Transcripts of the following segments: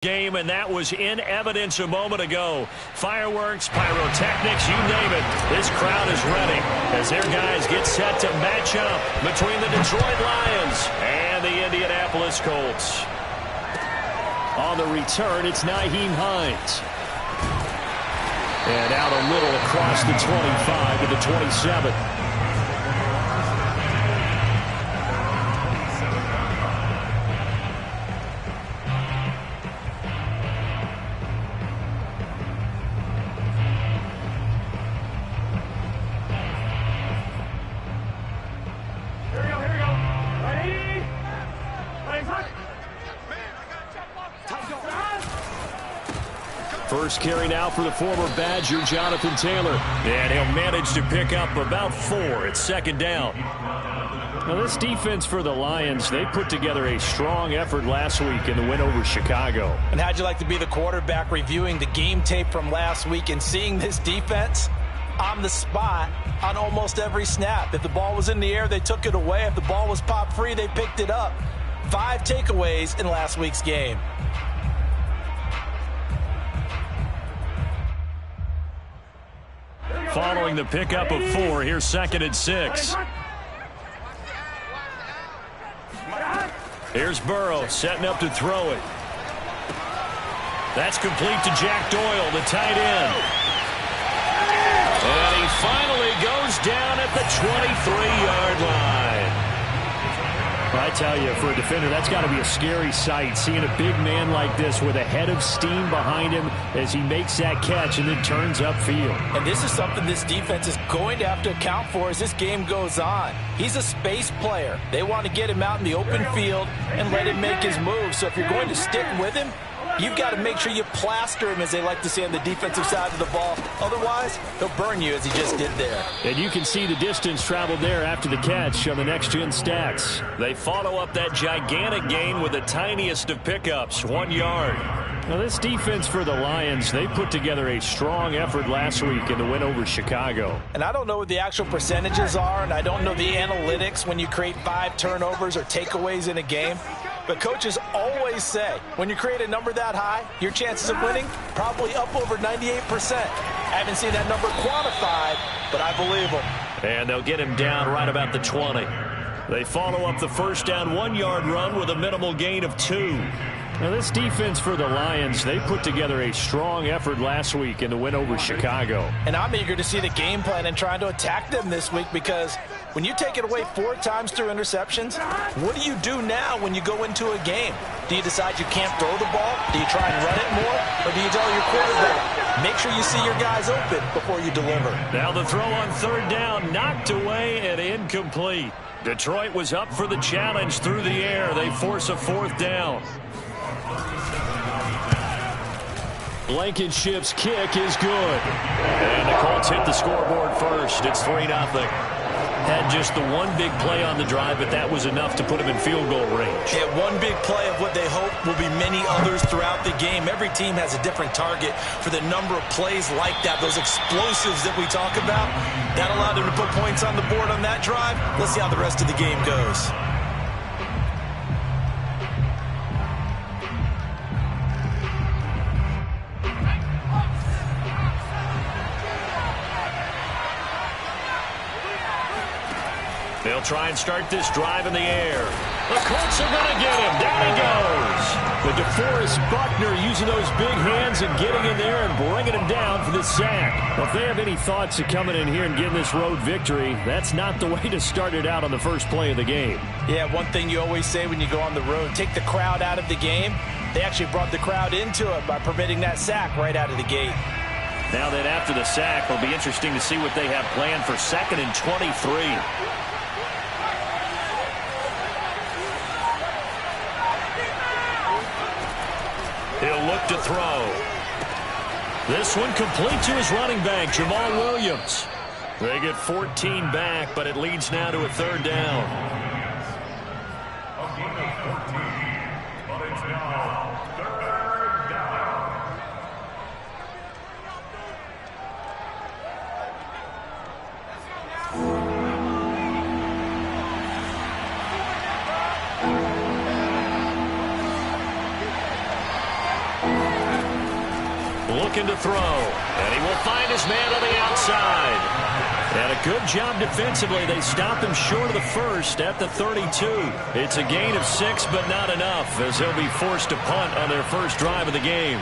Game, and that was in evidence a moment ago. Fireworks, pyrotechnics, you name it. This crowd is ready as their guys get set to match up between the Detroit Lions and the Indianapolis Colts. On the return, it's Nyheim Hines. And out a little across the 25 to the 27. First carry now for the former Badger, Jonathan Taylor. And he'll manage to pick up about 4. It's second down. Now this defense for the Lions, they put together a strong effort last week in the win over Chicago. And how'd you like to be the quarterback reviewing the game tape from last week and seeing this defense on the spot on almost every snap? If the ball was in the air, they took it away. If the ball was pop free, they picked it up. 5 takeaways in last week's game. Following the pickup of 4, here's second and 6. Here's Burrow setting up to throw it. That's complete to Jack Doyle, the tight end. And he finally goes down at the 23-yard line. I tell you, for a defender, that's got to be a scary sight, seeing a big man like this with a head of steam behind him as he makes that catch and then turns upfield. And this is something this defense is going to have to account for as this game goes on. He's a space player. They want to get him out in the open field and let him make his move. So if you're going to stick with him, you've got to make sure you plaster him, as they like to say, on the defensive side of the ball. Otherwise, he'll burn you as he just did there. And you can see the distance traveled there after the catch on the next-gen stats. They follow up that gigantic gain with the tiniest of pickups, 1 yard. Now, this defense for the Lions, they put together a strong effort last week in the win over Chicago. And I don't know what the actual percentages are, and I don't know the analytics when you create 5 turnovers or takeaways in a game. But coaches always say, when you create a number that high, your chances of winning probably up over 98%. I haven't seen that number quantified, but I believe them. And they'll get him down right about the 20. They follow up the first down 1-yard run with a minimal gain of 2. Now, this defense for the Lions, they put together a strong effort last week in the win over Chicago. And I'm eager to see the game plan and trying to attack them this week, because when you take it away 4 times through interceptions, what do you do now when you go into a game? Do you decide you can't throw the ball? Do you try and run it more? Or do you tell your quarterback, make sure you see your guys open before you deliver? Now the throw on third down, knocked away and incomplete. Detroit was up for the challenge through the air. They force a 4th down. Blankenship's kick is good. And the Colts hit the scoreboard first. It's 3-0. Had just the one big play on the drive, but that was enough to put them in field goal range. Yeah, one big play of what they hope will be many others throughout the game. Every team has a different target for the number of plays like that, those explosives that we talk about. That allowed them to put points on the board on that drive. Let's see how the rest of the game goes. They'll try and start this drive in the air. The Colts are going to get him. Down he goes. The DeForest Buckner using those big hands and getting in there and bringing him down for the sack. Well, if they have any thoughts of coming in here and getting this road victory, that's not the way to start it out on the first play of the game. Yeah, one thing you always say when you go on the road, take the crowd out of the game. They actually brought the crowd into it by permitting that sack right out of the gate. Now that after the sack, it'll be interesting to see what they have planned for 2nd and 23. He'll look to throw. This one complete to his running back, Jamal Williams. They get 14 back, but it leads now to a 3rd down. looking to throw. And he will find his man on the outside. And a good job defensively. They stopped him short of the first at the 32. It's a gain of 6, but not enough, as he'll be forced to punt on their first drive of the game.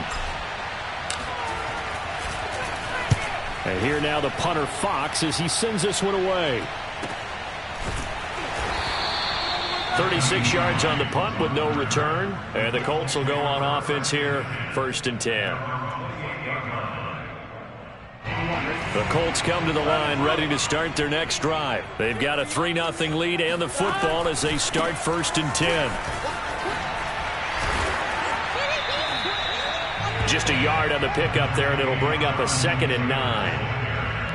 And here now the punter Fox as he sends this one away. 36 yards on the punt with no return. And the Colts will go on offense here, 1st and 10. The Colts come to the line ready to start their next drive. They've got a 3-0 lead and the football as they start 1st and 10. Just a yard on the pickup there, and it'll bring up a 2nd and 9.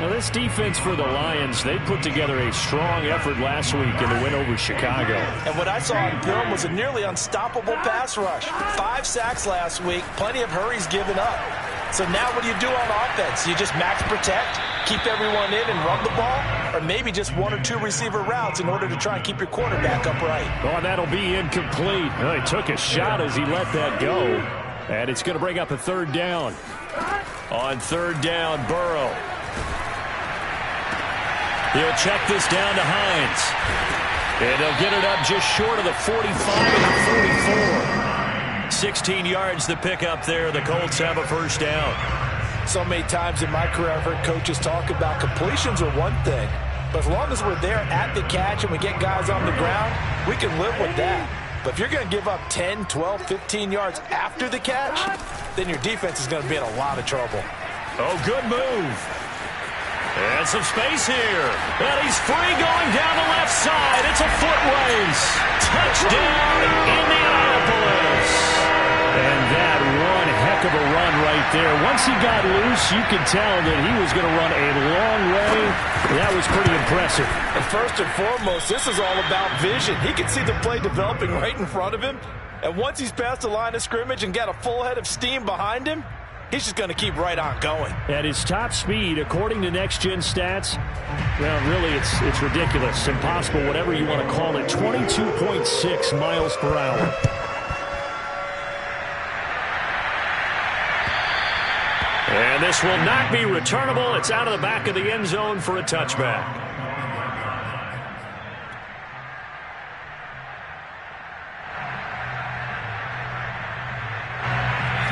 Now, this defense for the Lions, they put together a strong effort last week in the win over Chicago. And what I saw on film was a nearly unstoppable pass rush. 5 sacks last week, plenty of hurries given up. So now what do you do on offense? You just max protect, keep everyone in and run the ball, or maybe just 1 or 2 receiver routes in order to try and keep your quarterback upright. Oh, that'll be incomplete. Well, he took a shot as he let that go. And it's going to bring up a 3rd down. On 3rd down, Burrow. He'll check this down to Hines. And he'll get it up just short of the 45 and the 44. 16 yards the pick up there. The Colts have a 1st down. So many times in my career I've heard coaches talk about completions are one thing, but as long as we're there at the catch and we get guys on the ground, we can live with that. But if you're going to give up 10, 12, 15 yards after the catch, then your defense is going to be in a lot of trouble. Oh, good move. And some space here. And he's free going down the left side. It's a foot race. Touchdown, Indianapolis. And that one heck of a run right there. Once he got loose, you could tell that he was going to run a long way. That was pretty impressive. And first and foremost, this is all about vision. He can see the play developing right in front of him. And once he's past the line of scrimmage and got a full head of steam behind him, he's just going to keep right on going. At his top speed, according to Next Gen Stats, well, really, it's ridiculous. Impossible, whatever you want to call it. 22.6 miles per hour. And this will not be returnable. It's out of the back of the end zone for a touchback.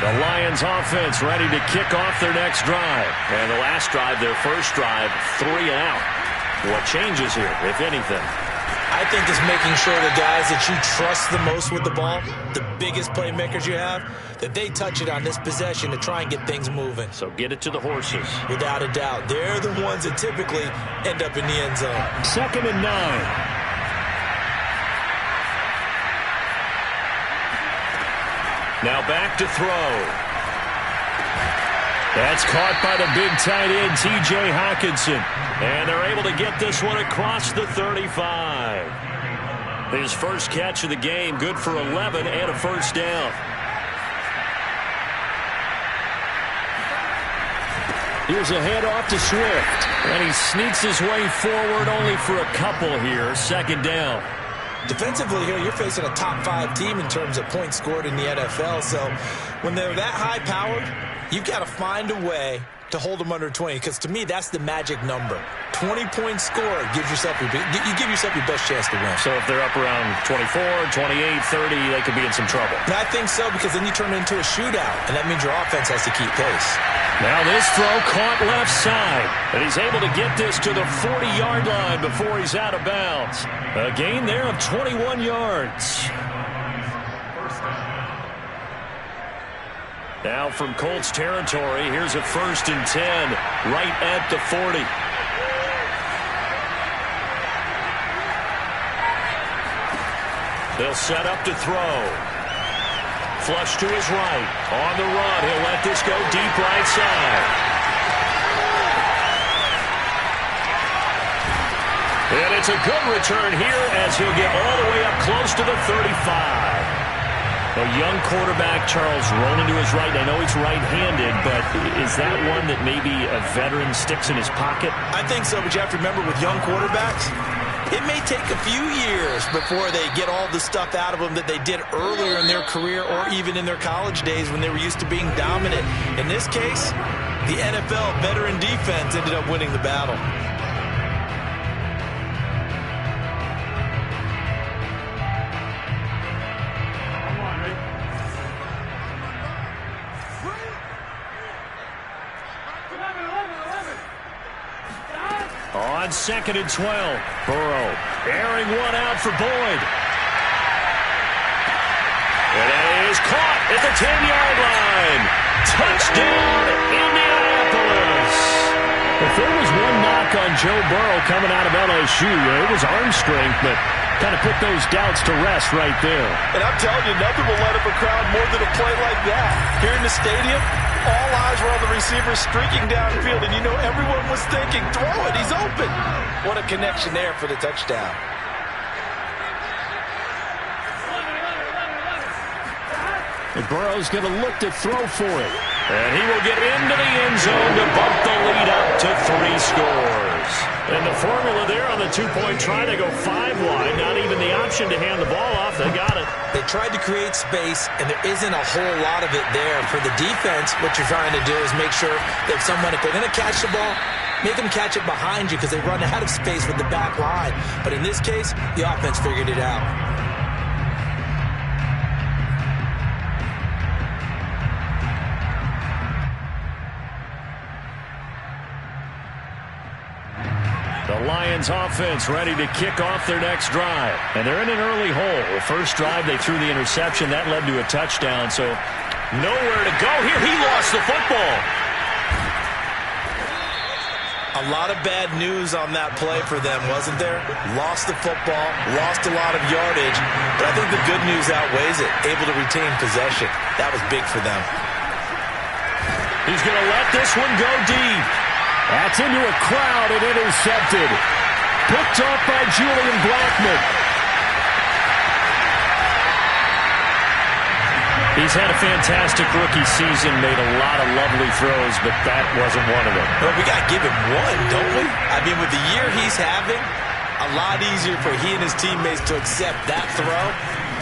The Lions offense ready to kick off their next drive. And the last drive, their first drive, 3 and out. What changes here, if anything? I think it's making sure the guys that you trust the most with the ball, the biggest playmakers you have, that they touch it on this possession to try and get things moving. So get it to the horses. Without a doubt. They're the ones that typically end up in the end zone. 2nd and 9. Now back to throw. That's caught by the big tight end, T.J. Hockenson. And they're able to get this one across the 35. His first catch of the game, good for 11 and a 1st down. Here's a handoff to Swift. And he sneaks his way forward only for a couple here. 2nd down. Defensively here, you're facing a top 5 team in terms of points scored in the NFL. So when they're that high-powered, you've got to find a way to hold them under 20, because to me, that's the magic number. 20 points scored gives yourself you give yourself your best chance to win. So if they're up around 24, 28, 30, they could be in some trouble. And I think so, because then you turn it into a shootout, and that means your offense has to keep pace. Now this throw caught left side, and he's able to get this to the 40-yard line before he's out of bounds. A gain there of 21 yards. Now from Colts territory, here's a 1st and 10 right at the 40. They'll set up to throw. Flush to his right. On the run, he'll let this go deep right side. And it's a good return here as he'll get all the way up close to the 35. A young quarterback, Charles, rolling to his right. I know he's right-handed, but is that one that maybe a veteran sticks in his pocket? I think so, but you have to remember with young quarterbacks, It may take a few years before they get all the stuff out of them that they did earlier in their career or even in their college days when they were used to being dominant. In this case, the NFL veteran defense ended up winning the battle. On 2nd and 12, Burrow airing one out for Boyd. And it is caught at the 10-yard line. Touchdown, Indianapolis. If there was one knock on Joe Burrow coming out of LSU, it was arm strength, but kind of put those doubts to rest right there. And I'm telling you, nothing will light up a crowd more than a play like that. Here in the stadium, all eyes were on the receiver streaking downfield, and you know everyone was thinking, throw it, he's open. What a connection there for the touchdown. And Burrow's going to look to throw for it. And he will get into the end zone to bump the lead up to 3 scores. And the formula there on the two-point try to go 5 wide. Not even the option to hand the ball off. They got it. They tried to create space, and there isn't a whole lot of it there. For the defense, what you're trying to do is make sure that someone, if they're going to catch the ball, make them catch it behind you because they run out of space with the back line. But in this case, the offense figured it out. The Lions offense ready to kick off their next drive. And they're in an early hole. The first drive, they threw the interception. That led to a touchdown, so nowhere to go here. He lost the football. A lot of bad news on that play for them, wasn't there? Lost the football, lost a lot of yardage, but I think the good news outweighs it. Able to retain possession. That was big for them. He's going to let this one go deep. That's into a crowd and intercepted. Picked off by Julian Blackmon. He's had a fantastic rookie season, made a lot of lovely throws, but that wasn't one of them. Well, we got to give him one, don't we? I mean, with the year he's having, a lot easier for he and his teammates to accept that throw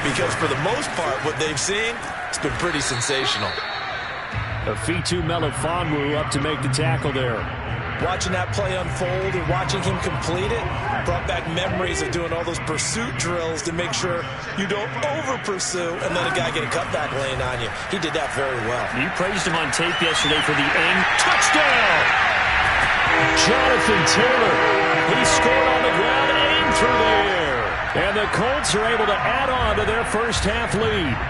because for the most part, what they've seen, it's been pretty sensational. Afitu Melifonwu up to make the tackle there. Watching that play unfold and watching him complete it brought back memories of doing all those pursuit drills to make sure you don't over-pursue and let a guy get a cutback lane on you. He did that very well. You praised him on tape yesterday for the aim. Touchdown! Jonathan Taylor. He scored on the ground, aimed through the air. And the Colts are able to add on to their first half lead.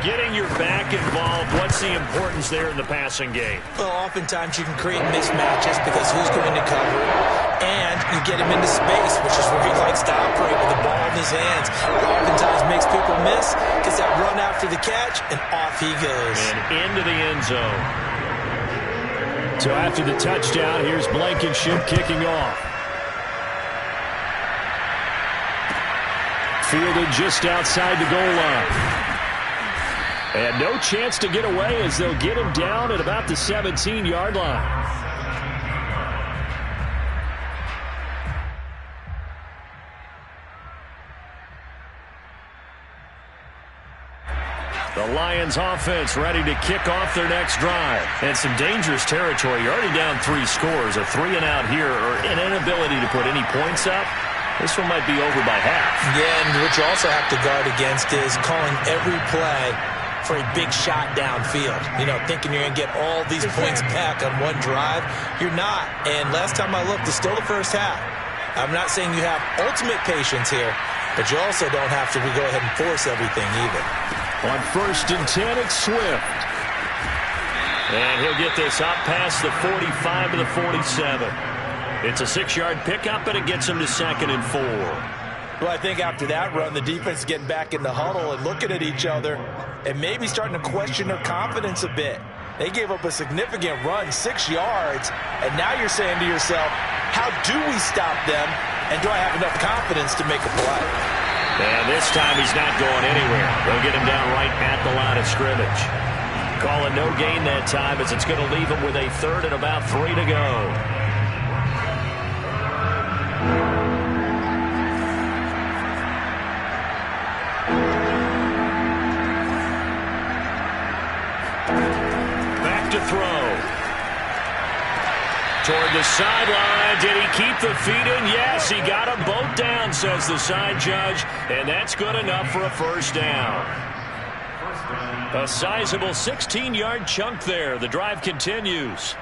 Getting your back involved, what's the importance there in the passing game? Well, oftentimes you can create mismatches because who's going to cover it, and you get him into space, which is where he likes to operate with the ball in his hands. It oftentimes makes people miss, gets that run after the catch, and off he goes. And into the end zone. So after the touchdown, here's Blankenship kicking off. Fielded just outside the goal line. And no chance to get away as they'll get him down at about the 17-yard line. The Lions offense ready to kick off their next drive. And some dangerous territory. You're already down 3 scores. A 3-and-out here or an inability to put any points up. This one might be over by half. Yeah, and what you also have to guard against is calling every play for a big shot downfield. You know, thinking you're going to get all these points back on one drive. You're not. And last time I looked, it's still the first half. I'm not saying you have ultimate patience here, but you also don't have to go ahead and force everything either. On 1st and 10, it's Swift. And he'll get this up past the 45 to the 47. It's a 6-yard pickup, and it gets him to 2nd and 4. Well, I think after that run, the defense is getting back in the huddle and looking at each other and maybe starting to question their confidence a bit. They gave up a significant run, 6 yards, and now you're saying to yourself, how do we stop them, and do I have enough confidence to make a play? And this time he's not going anywhere. They'll get him down right at the line of scrimmage. Call it no gain that time as it's going to leave him with a 3rd and about 3 to go. Back to throw. Toward the sideline. Did he keep the feet in? Yes, he got them both down, says the side judge. And that's good enough for a first down. A sizable 16-yard chunk there. The drive continues.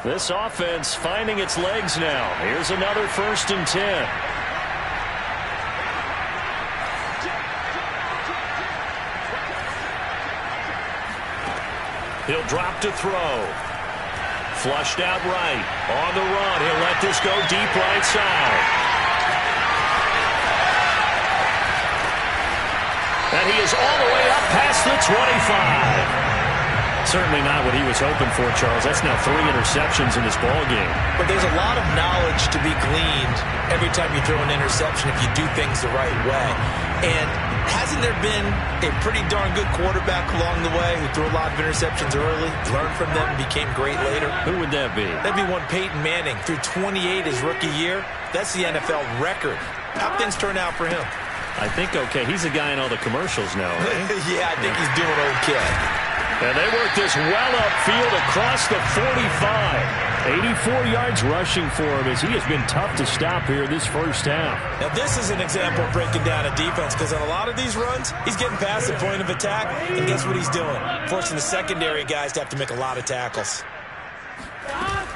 This offense finding its legs now. Here's another 1st and 10. He'll drop to throw. Flushed out right. On the run. He'll let this go deep right side. And he is all the way up past the 25. Certainly not what he was hoping for, Charles. That's now 3 interceptions in this ball game. But there's a lot of knowledge to be gleaned every time you throw an interception if you do things the right way. And hasn't there been a pretty darn good quarterback along the way who threw a lot of interceptions early, learned from them, and became great later? Who would that be? That'd be one Peyton Manning. Threw 28 his rookie year. That's the NFL record. How'd things turn out for him? I think okay. He's a guy in all the commercials now, right? Yeah, I think he's doing okay. And they work this well upfield across the 45. 84 yards rushing for him as he has been tough to stop here this first half. Now this is an example of breaking down a defense because on a lot of these runs, he's getting past the point of attack, and guess what he's doing? Forcing the secondary guys to have to make a lot of tackles.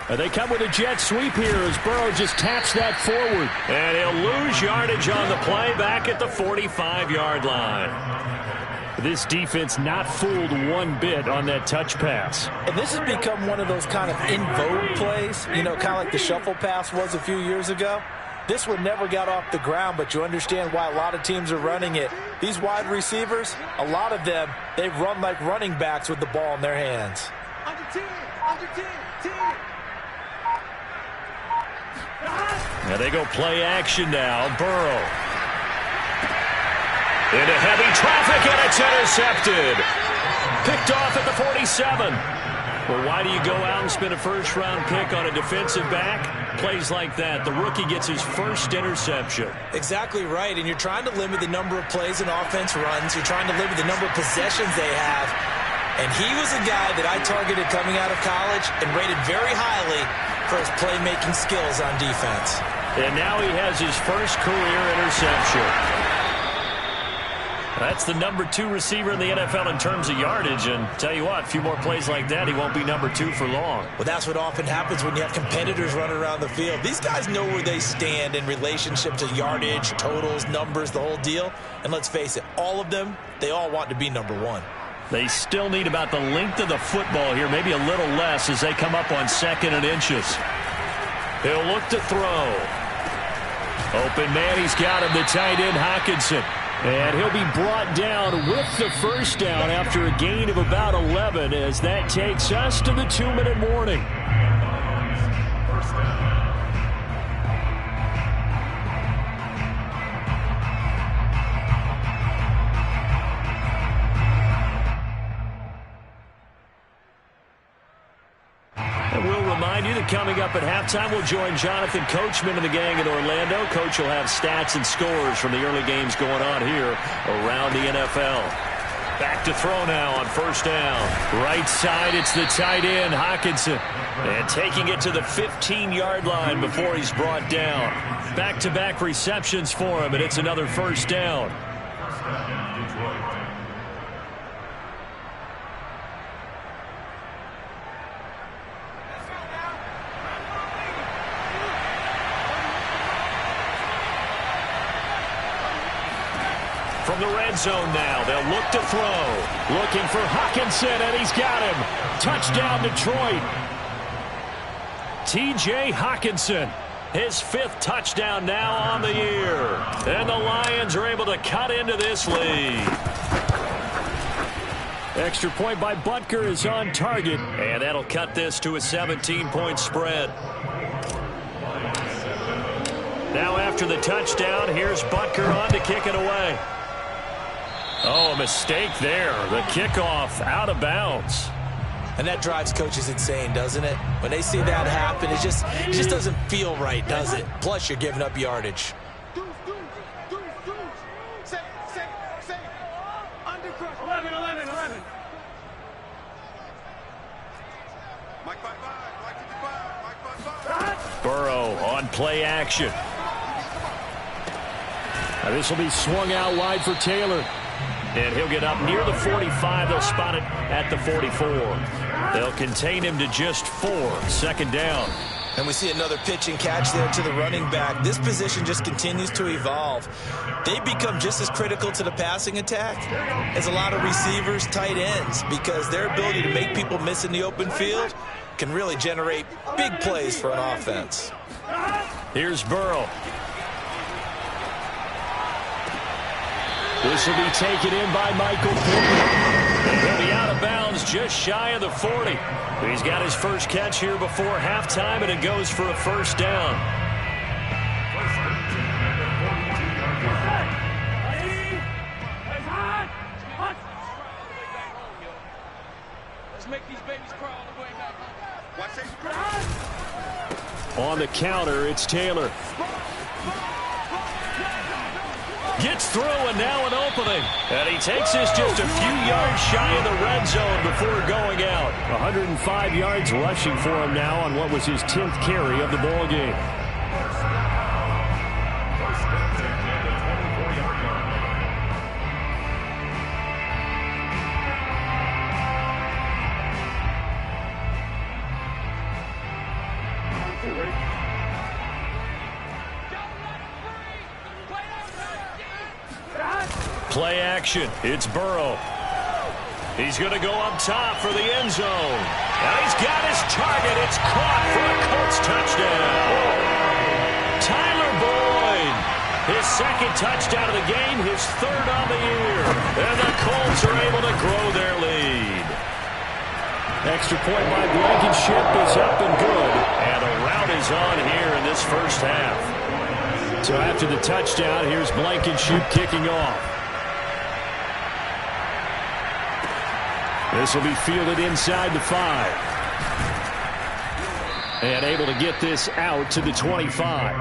And they come with a jet sweep here as Burrow just taps that forward. And he'll lose yardage on the play back at the 45-yard line. This defense not fooled one bit on that touch pass. And this has become one of those kind of in vogue plays, you know, kind of like the shuffle pass was a few years ago. This one never got off the ground, but you understand why a lot of teams are running it. These wide receivers, a lot of them, they run like running backs with the ball in their hands. Now they go play action now. Burrow. Into heavy traffic, and it's intercepted. Picked off at the 47. Well, why do you go out and spend a first-round pick on a defensive back? Plays like that. The rookie gets his first interception. Exactly right, and you're trying to limit the number of plays an offense runs. You're trying to limit the number of possessions they have. And he was a guy that I targeted coming out of college and rated very highly for his playmaking skills on defense. And now he has his first career interception. That's the number 2 receiver in the NFL in terms of yardage. And tell you what, a few more plays like that, he won't be number 2 for long. Well, that's what often happens when you have competitors running around the field. These guys know where they stand in relationship to yardage, totals, numbers, the whole deal. And let's face it, all of them, they all want to be number 1. They still need about the length of the football here, maybe a little less as they come up on 2nd and inches. He'll look to throw. Open man, he's got him, the tight end, Hockenson. And he'll be brought down with the first down after a gain of about 11 as that takes us to the 2-minute warning. And we'll remind you that coming up at halftime, we'll join Jonathan Coachman and the gang in Orlando. Coach will have stats and scores from the early games going on here around the NFL. Back to throw now on first down. Right side, it's the tight end, Hockenson. And taking it to the 15-yard line before he's brought down. Back-to-back receptions for him, and it's another first down. From the red zone now, they'll look to throw. Looking for Hockenson, and he's got him. Touchdown, Detroit. T.J. Hockenson, his 5th touchdown now on the year. And the Lions are able to cut into this lead. Extra point by Butker is on target, and that'll cut this to a 17-point spread. Now after the touchdown, here's Butker on to kick it away. Oh, a mistake there. The kickoff out of bounds. And that drives coaches insane, doesn't it? When they see that happen, it just doesn't feel right, does it? Plus, you're giving up yardage. Burrow on play action. Now this will be swung out wide for Taylor. And he'll get up near the 45. They'll spot it at the 44. They'll contain him to just 4. Second down. And we see another pitch and catch there to the running back. This position just continues to evolve. They become just as critical to the passing attack as a lot of receivers, tight ends, because their ability to make people miss in the open field can really generate big plays for an offense. Here's Burrow. This will be taken in by Michael Pittman. He'll be out of bounds just shy of the 40. He's got his first catch here before halftime, and it goes for a first down. Let's make these babies crawl all the way back. On the counter, it's Taylor. Gets through, and now an opening. And he takes this just a few yards shy of the red zone before going out. 105 yards rushing for him now on what was his 10th carry of the ball game. Play action. It's Burrow. He's going to go up top for the end zone. And he's got his target. It's caught for a Colts touchdown. Tyler Boyd. His second touchdown of the game, his third on the year. And the Colts are able to grow their lead. Extra point by Blankenship is up and good. And a rout is on here in this first half. So after the touchdown, here's Blankenship kicking off. This will be fielded inside the 5. And able to get this out to the 25.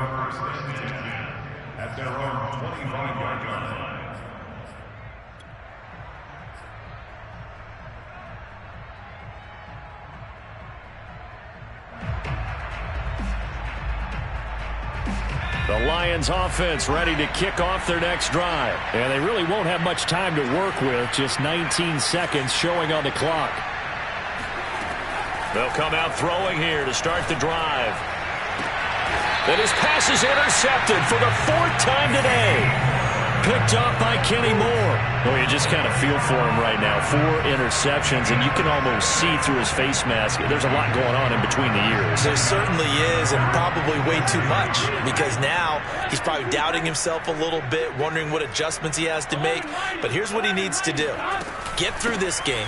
At their own 25-yard line. The Lions offense ready to kick off their next drive. And they really won't have much time to work with. Just 19 seconds showing on the clock. They'll come out throwing here to start the drive. And his pass is intercepted for the 4th time today. Picked off by Kenny Moore. Well, you just kind of feel for him right now. 4 interceptions, and you can almost see through his face mask. There's a lot going on in between the ears. There certainly is, and probably way too much, because now he's probably doubting himself a little bit, wondering what adjustments he has to make. But here's what he needs to do. Get through this game.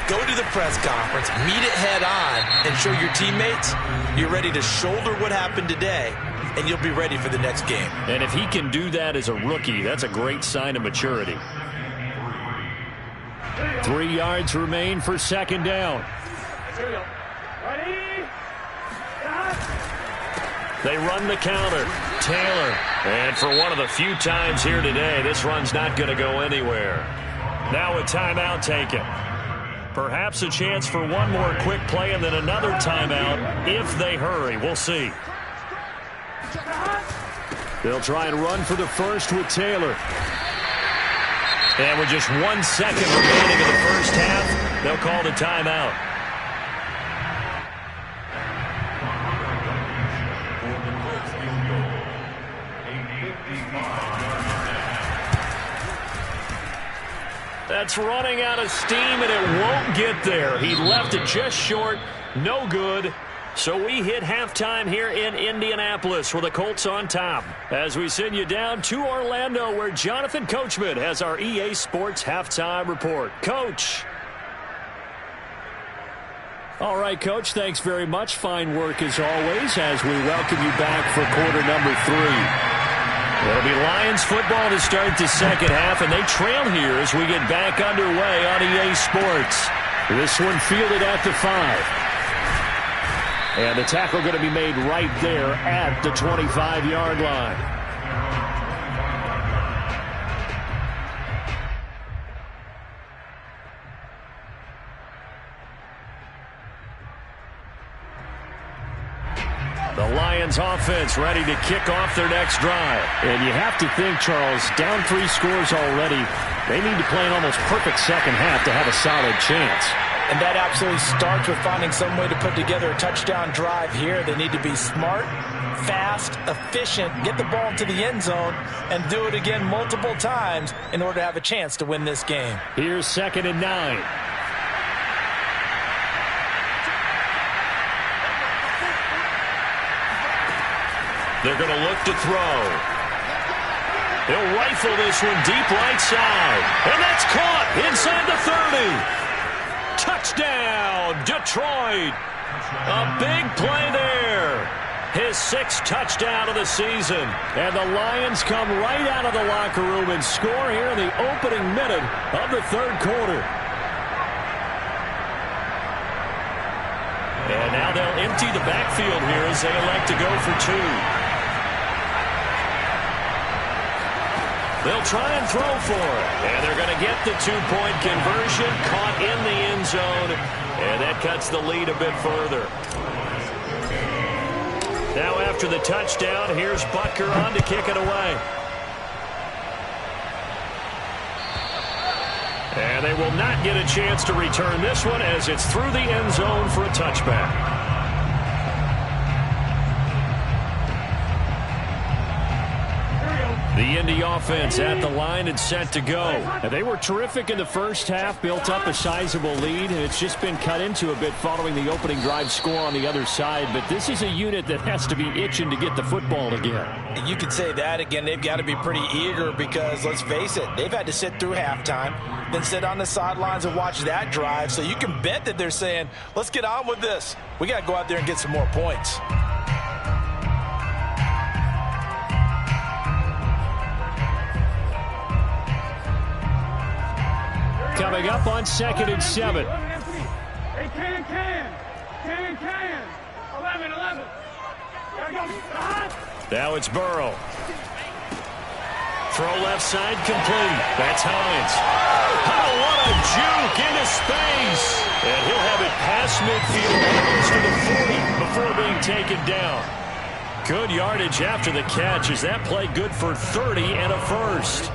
Go to the press conference, meet it head on, and show your teammates you're ready to shoulder what happened today, and you'll be ready for the next game. And if he can do that as a rookie, that's a great sign of maturity. 3 yards remain for second down. They run the counter. Taylor. And for one of the few times here today, this run's not going to go anywhere. Now a timeout taken. Perhaps a chance for one more quick play and then another timeout if they hurry. We'll see. They'll try and run for the first with Taylor. And with just 1 second remaining in the first half, they'll call the timeout. That's running out of steam, and it won't get there. He left it just short. No good. So we hit halftime here in Indianapolis with the Colts on top. As we send you down to Orlando, where Jonathan Coachman has our EA Sports halftime report. Coach. All right, Coach, thanks very much. Fine work as always as we welcome you back for quarter number 3. It'll be Lions football to start the second half, and they trail here as we get back underway on EA Sports. This one fielded at the 5. And the tackle going to be made right there at the 25-yard line. Lions offense ready to kick off their next drive. And you have to think, Charles, down 3 scores already. They need to play an almost perfect second half to have a solid chance. And that absolutely starts with finding some way to put together a touchdown drive here. They need to be smart, fast, efficient, get the ball into the end zone, and do it again multiple times in order to have a chance to win this game. Here's 2nd and 9. They're going to look to throw. He'll rifle this one deep right side. And that's caught inside the 30. Touchdown, Detroit. A big play there. His 6th touchdown of the season. And the Lions come right out of the locker room and score here in the opening minute of the 3rd quarter. And now they'll empty the backfield here as they elect to go for 2. They'll try and throw for it. And they're going to get the 2-point conversion, caught in the end zone. And that cuts the lead a bit further. Now after the touchdown, here's Butker on to kick it away. And they will not get a chance to return this one as it's through the end zone for a touchback. The Indy offense at the line and set to go. And they were terrific in the first half, built up a sizable lead, and it's just been cut into a bit following the opening drive score on the other side. But this is a unit that has to be itching to get the football again. You could say that again. They've got to be pretty eager because, let's face it, they've had to sit through halftime, then sit on the sidelines and watch that drive. So you can bet that they're saying, let's get on with this. We got to go out there and get some more points. Coming up on 2nd and 7. Hey, can. 11. Gotta go. Now it's Burrow. Throw left side complete. That's Hines. Oh, what a juke into space. And he'll have it past midfield almost to the 40 before being taken down. Good yardage after the catch. Is that play good for 30 and a first?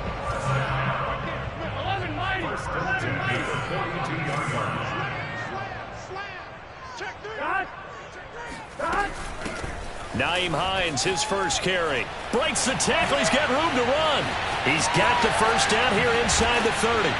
Nyheim Hines, his first carry. Breaks the tackle. He's got room to run. He's got the first down here inside the 30.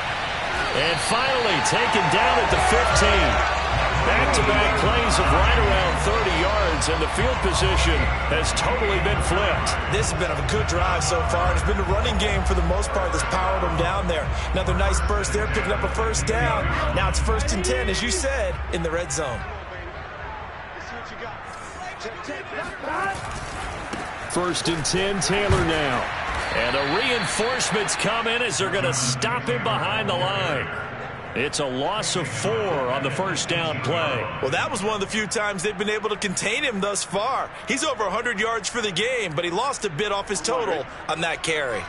And finally taken down at the 15. Back-to-back plays of right around 30 yards, and the field position has totally been flipped. This has been a good drive so far. It's been a running game for the most part that's powered them down there. Another nice burst there, picking up a first down. Now it's 1st and 10, as you said, in the red zone. 1st and 10, Taylor now. And the reinforcements come in as they're going to stop him behind the line. It's a loss of 4 on the first down play. Well, that was one of the few times they've been able to contain him thus far. He's over 100 yards for the game, but he lost a bit off his total on that carry.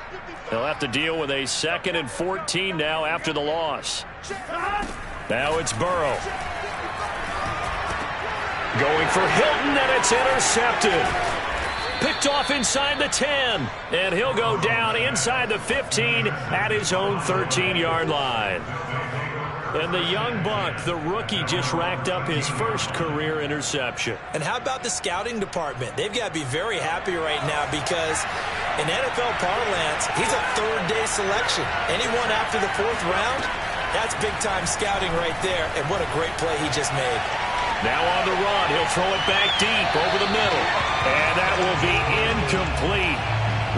He'll have to deal with a 2nd and 14 now after the loss. Now it's Burrow. Going for Hilton, and it's intercepted. Picked off inside the 10, and he'll go down inside the 15 at his own 13-yard line. And the young buck, the rookie, just racked up his first career interception. And how about the scouting department? They've got to be very happy right now because in NFL parlance, he's a 3rd-day selection. Anyone after the 4th round, that's big-time scouting right there, and what a great play he just made. Now on the run, he'll throw it back deep over the middle. And that will be incomplete.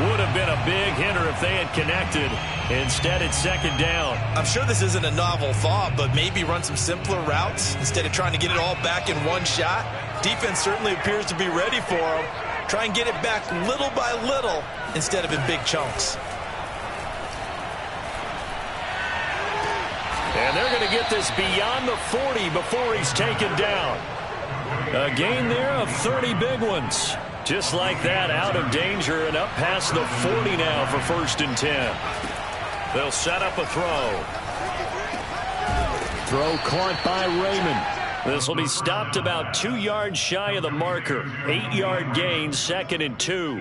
Would have been a big hitter if they had connected. Instead, it's 2nd down. I'm sure this isn't a novel thought, but maybe run some simpler routes instead of trying to get it all back in one shot. Defense certainly appears to be ready for him. Try and get it back little by little instead of in big chunks. And they're going to get this beyond the 40 before he's taken down. A gain there of 30 big ones. Just like that, out of danger and up past the 40 now for 1st and 10. They'll set up a throw. Throw caught by Raymond. This will be stopped about 2 yards shy of the marker. 8-yard gain, 2nd and 2.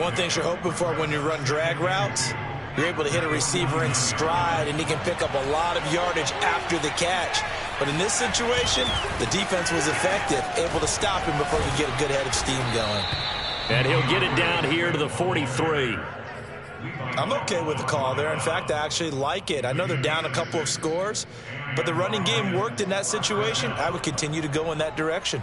One thing you're hoping for when you run drag routes, you're able to hit a receiver in stride, and he can pick up a lot of yardage after the catch. But in this situation, the defense was effective, able to stop him before he could get a good head of steam going. And he'll get it down here to the 43. I'm okay with the call there. In fact, I actually like it. I know they're down a couple of scores, but the running game worked in that situation. I would continue to go in that direction.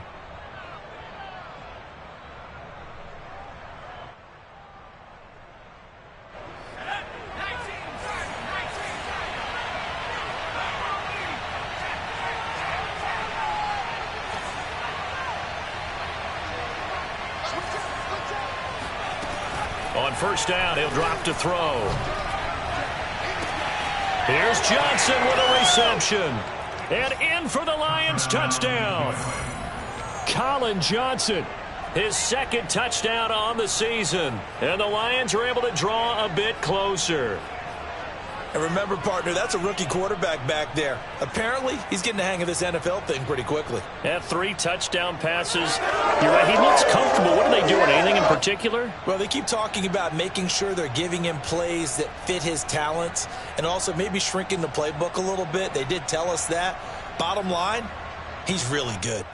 On first down, he'll drop to throw. Here's Johnson with a reception. And in for the Lions touchdown. Colin Johnson, his 2nd touchdown on the season. And the Lions are able to draw a bit closer. And remember, partner, that's a rookie quarterback back there. Apparently, he's getting the hang of this NFL thing pretty quickly. Had 3 touchdown passes. You're right, he looks comfortable. What are they doing? Anything in particular? Well, they keep talking about making sure they're giving him plays that fit his talents and also maybe shrinking the playbook a little bit. They did tell us that. Bottom line, he's really good.